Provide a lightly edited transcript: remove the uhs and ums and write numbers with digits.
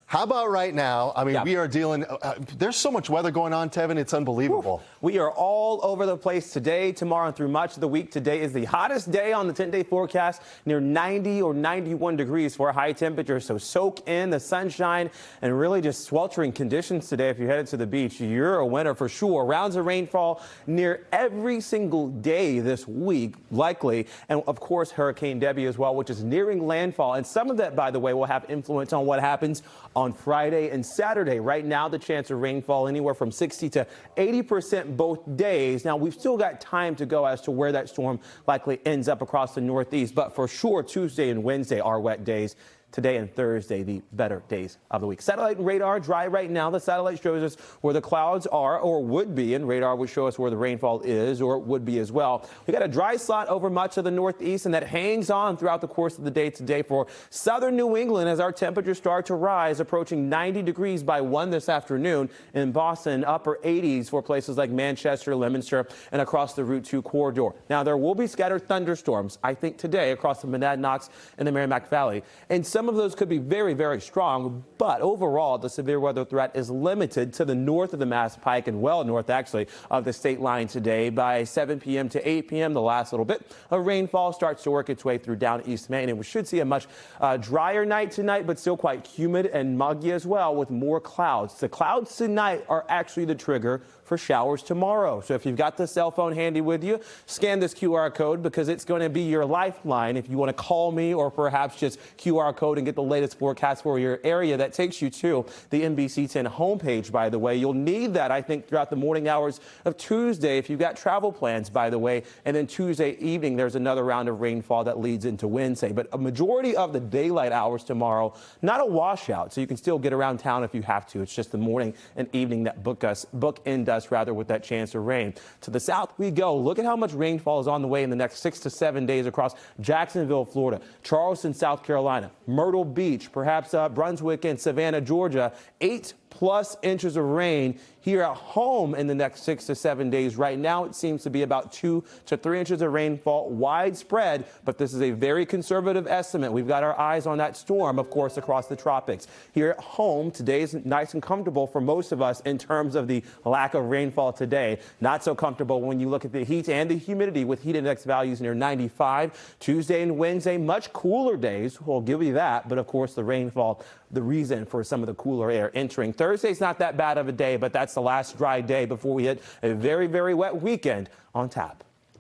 How about right now? I mean, we are dealing, there's so much weather going on, Tevin, it's unbelievable. We are all over the place today, tomorrow, and through much of the week. Today is the hottest day on the 10-day forecast, near 90 or 91 degrees for a high temperature. So soak in the sunshine and really just sweltering conditions today. If you're headed to the beach, you're a winner for sure. Rounds of rainfall near every single day this week, likely. And of course, Hurricane Debbie as well, which is nearing landfall. And some of that, by the way, will have influence on what happens on Friday and Saturday. Right now, the chance of rainfall anywhere from 60 to 80% both days. Now, we've still got time to go as to where that storm likely ends up across the Northeast. But for sure, Tuesday and Wednesday are wet days. Today and Thursday, the better days of the week. Satellite and radar dry right now. The satellite shows us where the clouds are or would be, and radar would show us where the rainfall is or would be as well. We got a dry slot over much of the Northeast, and that hangs on throughout the course of the day today for southern New England as our temperatures start to rise, approaching 90 degrees by 1 this afternoon. In Boston, upper 80s for places like Manchester, Leominster, and across the Route 2 corridor. Now, there will be scattered thunderstorms, I think, today across the Monadnocks and the Merrimack Valley. And some of those could be very, very strong, but overall, the severe weather threat is limited to the north of the Mass Pike and well north, actually, of the state line today. By 7 p.m. to 8 p.m., the last little bit of rainfall starts to work its way through down East Maine, and we should see a much drier night tonight, but still quite humid and muggy as well with more clouds. The clouds tonight are actually the trigger for showers tomorrow. So if you've got the cell phone handy with you, scan this QR code because it's going to be your lifeline if you want to call me or perhaps just QR code and get the latest forecast for your area. That takes you to the NBC 10 homepage, by the way. You'll need that, I think, throughout the morning hours of Tuesday if you've got travel plans, by the way. And then Tuesday evening, there's another round of rainfall that leads into Wednesday. But a majority of the daylight hours tomorrow, not a washout, so you can still get around town if you have to. It's just the morning and evening that bookend us rather with that chance of rain. To the south we go. Look at how much rainfall is on the way in the next 6 to 7 days across Jacksonville, Florida, Charleston, South Carolina, Myrtle Beach, perhaps Brunswick and Savannah, Georgia. 8+ inches of rain here at home in the next 6 to 7 days. Right now, it seems to be about 2 to 3 inches of rainfall widespread, but this is a very conservative estimate. We've got our eyes on that storm, of course, across the tropics. Here at home, today is nice and comfortable for most of us in terms of the lack of rainfall today. Not so comfortable when you look at the heat and the humidity with heat index values near 95. Tuesday and Wednesday, much cooler days. We'll give you that, but of course, the rainfall, the reason for some of the cooler air entering. Thursday's not that bad of a day, but that's the last dry day before we hit a very, very wet weekend on tap.